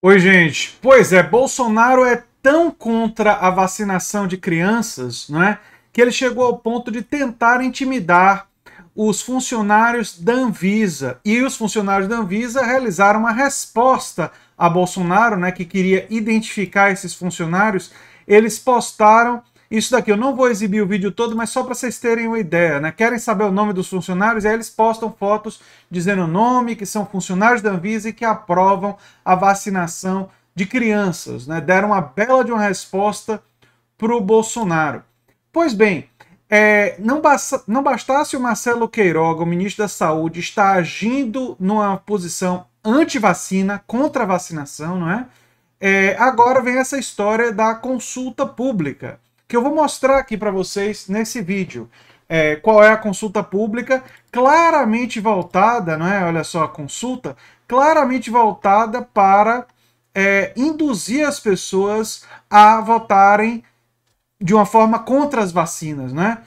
Oi, gente. Pois é, Bolsonaro é tão contra a vacinação de crianças, não é, que ele chegou ao ponto de tentar intimidar os funcionários da Anvisa. E os funcionários da Anvisa realizaram uma resposta a Bolsonaro, né, que queria identificar esses funcionários. Eles postaram isso daqui. Eu não vou exibir o vídeo todo, mas só para vocês terem uma ideia, né? Querem saber o nome dos funcionários? Aí eles postam fotos dizendo o nome, que são funcionários da Anvisa e que aprovam a vacinação de crianças, né? Deram uma bela de uma resposta para o Bolsonaro. Pois bem, não bastasse o Marcelo Queiroga, o ministro da Saúde, estar agindo numa posição anti-vacina, contra a vacinação, não é? Agora vem essa história da consulta pública, que eu vou mostrar aqui para vocês nesse vídeo. Qual é a consulta pública, claramente voltada, não é? Olha só a consulta, claramente voltada para induzir as pessoas a votarem de uma forma contra as vacinas, né?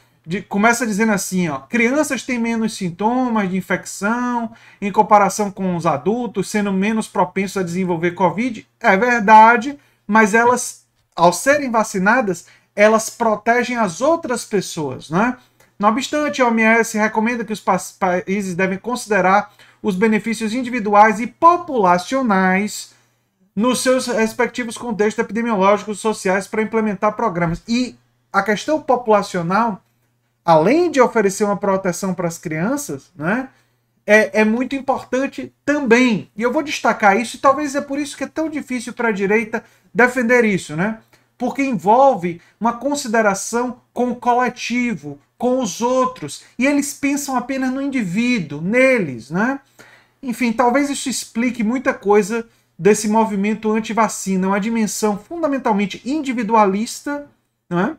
Começa dizendo assim, ó, crianças têm menos sintomas de infecção em comparação com os adultos, sendo menos propensos a desenvolver Covid. É verdade, mas elas, ao serem vacinadas, elas protegem as outras pessoas, né? Não obstante, a OMS recomenda que os países devem considerar os benefícios individuais e populacionais nos seus respectivos contextos epidemiológicos e sociais para implementar programas. E a questão populacional, além de oferecer uma proteção para as crianças, né, é muito importante também. E eu vou destacar isso, e talvez é por isso que é tão difícil para a direita defender isso, né? Porque envolve uma consideração com o coletivo, com os outros, e eles pensam apenas no indivíduo, neles, né? Enfim, talvez isso explique muita coisa desse movimento anti-vacina, uma dimensão fundamentalmente individualista, não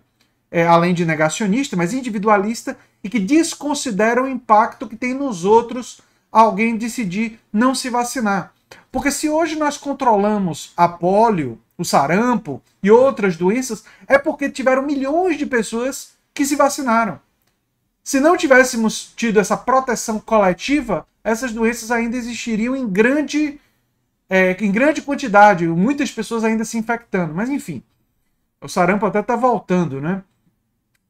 é? Além de negacionista, mas individualista, e que desconsidera o impacto que tem nos outros alguém decidir não se vacinar. Porque se hoje nós controlamos a polio, o sarampo e outras doenças, é porque tiveram milhões de pessoas que se vacinaram. Se não tivéssemos tido essa proteção coletiva, essas doenças ainda existiriam em grande quantidade, muitas pessoas ainda se infectando. Mas enfim, o sarampo até está voltando, né?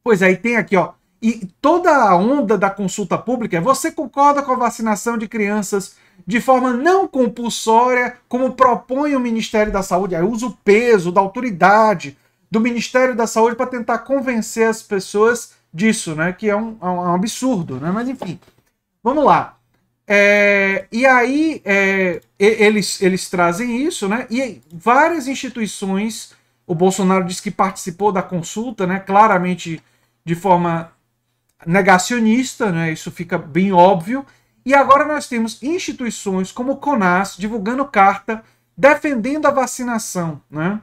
Pois aí tem aqui, ó. E toda a onda da consulta pública é: você concorda com a vacinação de crianças de forma não compulsória, como propõe o Ministério da Saúde? Aí usa o peso da autoridade do Ministério da Saúde para tentar convencer as pessoas disso, né? Que é um absurdo, né? Mas enfim, vamos lá. E aí eles trazem isso, né? E várias instituições, o Bolsonaro disse que participou da consulta, né? Claramente de forma negacionista, né? Isso fica bem óbvio. E agora nós temos instituições como o CONAS divulgando carta defendendo a vacinação, né?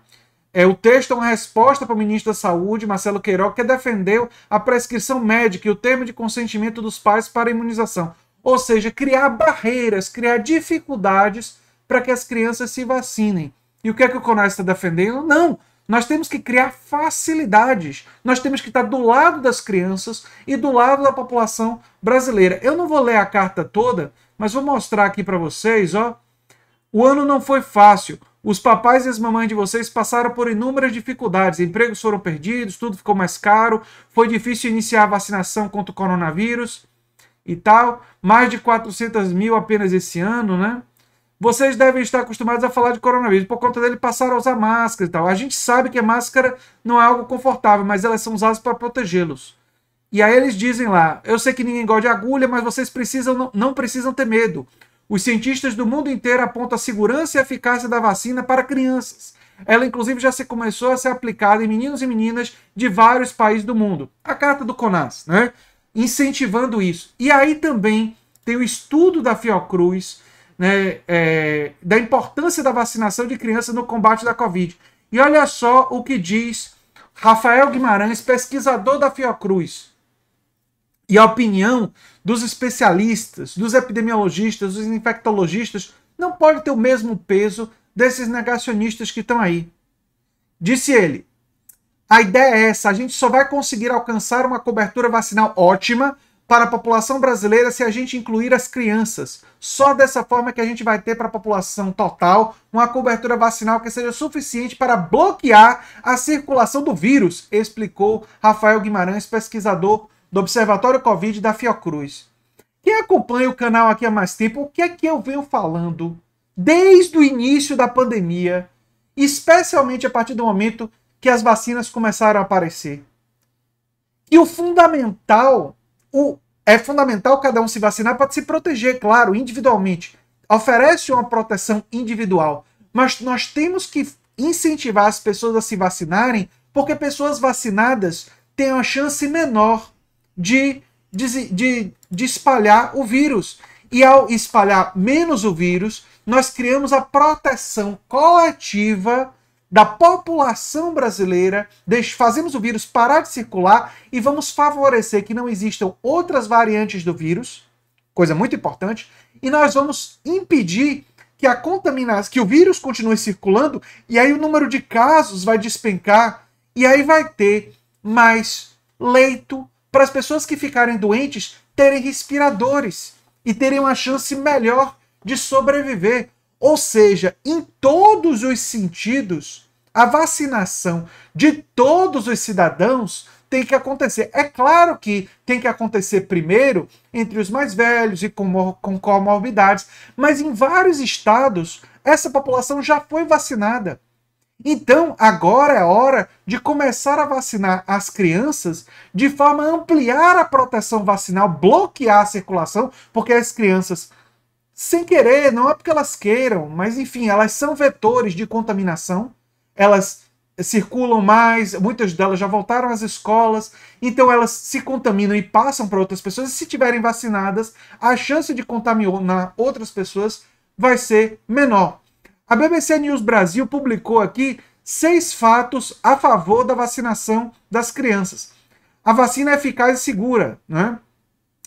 O texto é uma resposta para o ministro da Saúde, Marcelo Queiroga, que defendeu a prescrição médica e o termo de consentimento dos pais para a imunização. Ou seja, criar barreiras, criar dificuldades para que as crianças se vacinem. E o que é que o CONAS está defendendo? Não! Nós temos que criar facilidades. Nós temos que estar do lado das crianças e do lado da população brasileira. Eu não vou ler a carta toda, mas vou mostrar aqui para vocês, ó. O ano não foi fácil. Os papais e as mamães de vocês passaram por inúmeras dificuldades. Empregos foram perdidos, tudo ficou mais caro. Foi difícil iniciar a vacinação contra o coronavírus e tal. Mais de 400 mil apenas esse ano, né? Vocês devem estar acostumados a falar de coronavírus. Por conta dele, passaram a usar máscara e tal. A gente sabe que a máscara não é algo confortável, mas elas são usadas para protegê-los. E aí eles dizem lá: eu sei que ninguém gosta de agulha, mas vocês não precisam ter medo. Os cientistas do mundo inteiro apontam a segurança e a eficácia da vacina para crianças. Ela, inclusive, já começou a ser aplicada em meninos e meninas de vários países do mundo. A carta do CONAS, né? Incentivando isso. E aí também tem o estudo da Fiocruz, né, da importância da vacinação de crianças no combate da Covid. E olha só o que diz Rafael Guimarães, pesquisador da Fiocruz. E a opinião dos especialistas, dos epidemiologistas, dos infectologistas, não pode ter o mesmo peso desses negacionistas que estão aí. Disse ele: a ideia é essa, a gente só vai conseguir alcançar uma cobertura vacinal ótima para a população brasileira se a gente incluir as crianças. Só dessa forma que a gente vai ter para a população total uma cobertura vacinal que seja suficiente para bloquear a circulação do vírus, explicou Rafael Guimarães, pesquisador do Observatório Covid da Fiocruz. Quem acompanha o canal aqui há mais tempo, o que é que eu venho falando desde o início da pandemia, especialmente a partir do momento que as vacinas começaram a aparecer? E é fundamental cada um se vacinar para se proteger, claro, individualmente. Oferece uma proteção individual. Mas nós temos que incentivar as pessoas a se vacinarem, porque pessoas vacinadas têm uma chance menor de espalhar o vírus. E ao espalhar menos o vírus, nós criamos a proteção coletiva da população brasileira, fazemos o vírus parar de circular e vamos favorecer que não existam outras variantes do vírus, coisa muito importante, e nós vamos impedir que a contaminação, que o vírus continue circulando, e aí o número de casos vai despencar, e aí vai ter mais leito para as pessoas que ficarem doentes terem respiradores e terem uma chance melhor de sobreviver. Ou seja, em todos os sentidos, a vacinação de todos os cidadãos tem que acontecer. É claro que tem que acontecer primeiro entre os mais velhos e com comorbidades, mas em vários estados essa população já foi vacinada. Então, agora é hora de começar a vacinar as crianças de forma a ampliar a proteção vacinal, bloquear a circulação, porque as crianças, sem querer, não é porque elas queiram, mas enfim, elas são vetores de contaminação, elas circulam mais, muitas delas já voltaram às escolas, então elas se contaminam e passam para outras pessoas, e se tiverem vacinadas, a chance de contaminar outras pessoas vai ser menor. A BBC News Brasil publicou aqui 6 fatos a favor da vacinação das crianças. A vacina é eficaz e segura, né?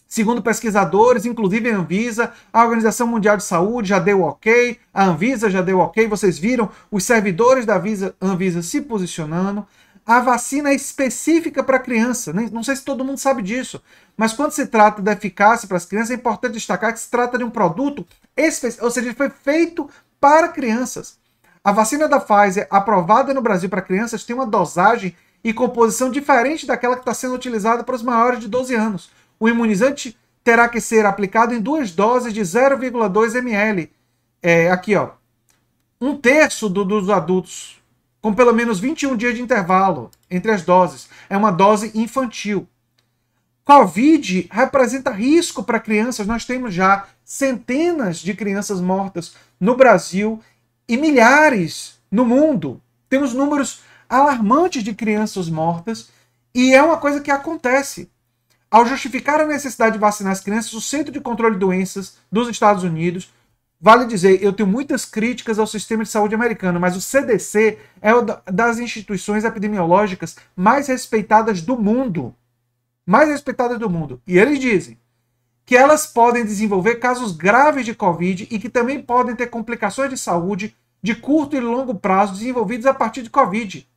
Segundo pesquisadores, inclusive a Anvisa, a Organização Mundial de Saúde já deu ok, a Anvisa já deu ok, vocês viram os servidores da Anvisa se posicionando. A vacina é específica para criança, não sei se todo mundo sabe disso, mas quando se trata da eficácia para as crianças, é importante destacar que se trata de um produto específico, ou seja, foi feito para crianças. A vacina da Pfizer, aprovada no Brasil para crianças, tem uma dosagem e composição diferente daquela que está sendo utilizada para os maiores de 12 anos. O imunizante terá que ser aplicado em 2 doses de 0,2 ml. Aqui, ó. 1/3 dos adultos, com pelo menos 21 dias de intervalo entre as doses. É uma dose infantil. Covid representa risco para crianças. Nós temos já centenas de crianças mortas no Brasil e milhares no mundo. Temos números alarmantes de crianças mortas e é uma coisa que acontece. Ao justificar a necessidade de vacinar as crianças, o Centro de Controle de Doenças dos Estados Unidos, vale dizer, eu tenho muitas críticas ao sistema de saúde americano, mas o CDC é uma das instituições epidemiológicas mais respeitadas do mundo. Mais respeitadas do mundo. E eles dizem que elas podem desenvolver casos graves de Covid e que também podem ter complicações de saúde de curto e longo prazo desenvolvidas a partir de Covid.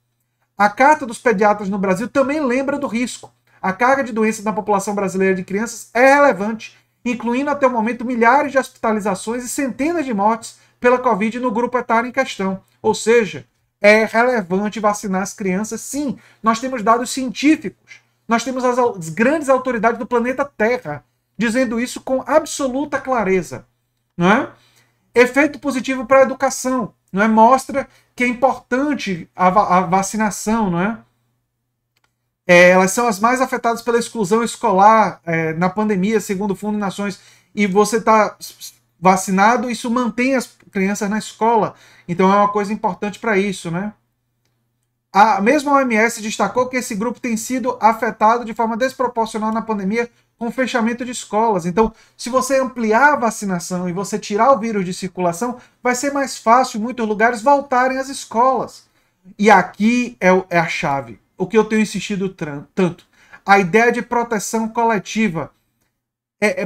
A Carta dos Pediatras no Brasil também lembra do risco. A carga de doenças na população brasileira de crianças é relevante, incluindo até o momento milhares de hospitalizações e centenas de mortes pela Covid no grupo etário em questão. Ou seja, é relevante vacinar as crianças, sim. Nós temos dados científicos. Nós temos as grandes autoridades do planeta Terra dizendo isso com absoluta clareza. Não é? Efeito positivo para a educação. Não é? Mostra que é importante a vacinação, não é? Elas são as mais afetadas pela exclusão escolar na pandemia, segundo o Fundo de Nações, e você está vacinado, isso mantém as crianças na escola. Então é uma coisa importante para isso, né? A mesma OMS destacou que esse grupo tem sido afetado de forma desproporcional na pandemia com o fechamento de escolas. Então, se você ampliar a vacinação e você tirar o vírus de circulação, vai ser mais fácil em muitos lugares voltarem às escolas. E aqui é a chave. O que eu tenho insistido tanto. A ideia de proteção coletiva.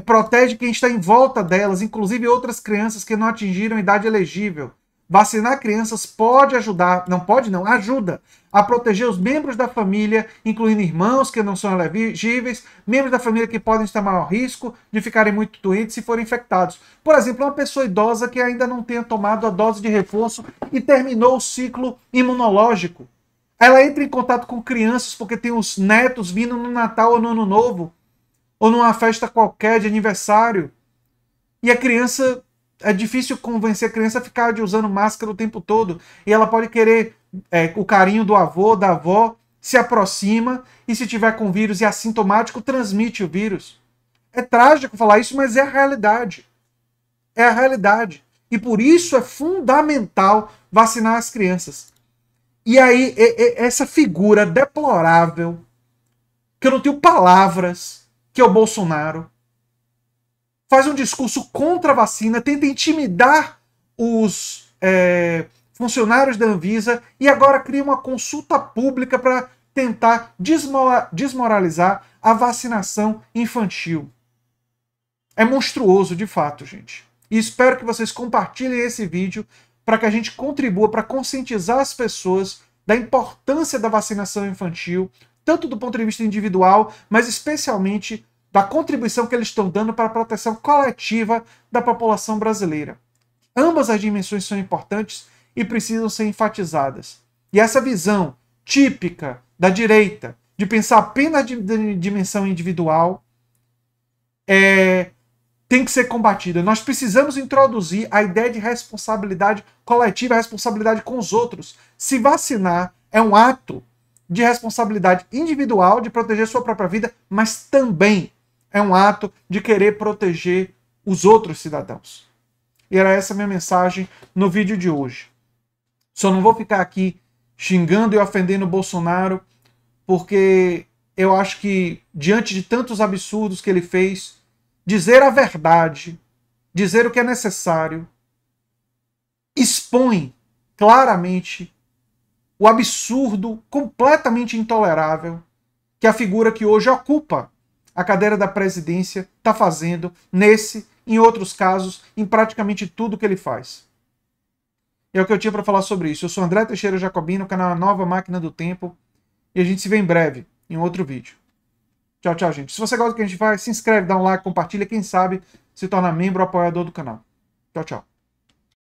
Protege quem está em volta delas, inclusive outras crianças que não atingiram a idade elegível. Vacinar crianças pode ajudar, não pode não, ajuda a proteger os membros da família, incluindo irmãos que não são elegíveis, membros da família que podem estar maior risco de ficarem muito doentes se forem infectados. Por exemplo, uma pessoa idosa que ainda não tenha tomado a dose de reforço e terminou o ciclo imunológico. Ela entra em contato com crianças porque tem os netos vindo no Natal ou no Ano Novo, ou numa festa qualquer de aniversário. E a criança, é difícil convencer a criança a ficar usando máscara o tempo todo. E ela pode querer o carinho do avô, da avó, se aproxima e se tiver com vírus e assintomático, transmite o vírus. É trágico falar isso, mas é a realidade. É a realidade. E por isso é fundamental vacinar as crianças. E aí, essa figura deplorável, que eu não tenho palavras, que é o Bolsonaro, faz um discurso contra a vacina, tenta intimidar os funcionários da Anvisa e agora cria uma consulta pública para tentar desmoralizar a vacinação infantil. É monstruoso, de fato, gente. E espero que vocês compartilhem esse vídeo para que a gente contribua para conscientizar as pessoas da importância da vacinação infantil, tanto do ponto de vista individual, mas especialmente da contribuição que eles estão dando para a proteção coletiva da população brasileira. Ambas as dimensões são importantes e precisam ser enfatizadas. E essa visão típica da direita, de pensar apenas de dimensão individual, tem que ser combatida. Nós precisamos introduzir a ideia de responsabilidade coletiva, a responsabilidade com os outros. Se vacinar é um ato de responsabilidade individual, de proteger sua própria vida, mas também é um ato de querer proteger os outros cidadãos. E era essa a minha mensagem no vídeo de hoje. Só não vou ficar aqui xingando e ofendendo o Bolsonaro, porque eu acho que, diante de tantos absurdos que ele fez, dizer a verdade, dizer o que é necessário, expõe claramente o absurdo completamente intolerável que a figura que hoje ocupa a cadeira da presidência está fazendo nesse, em outros casos, em praticamente tudo que ele faz. É o que eu tinha para falar sobre isso. Eu sou André Teixeira Jacobino, canal Nova Máquina do Tempo, e a gente se vê em breve em outro vídeo. Tchau, tchau, gente. Se você gosta do que a gente faz, se inscreve, dá um like, compartilha, quem sabe se torna membro ou apoiador do canal. Tchau, tchau.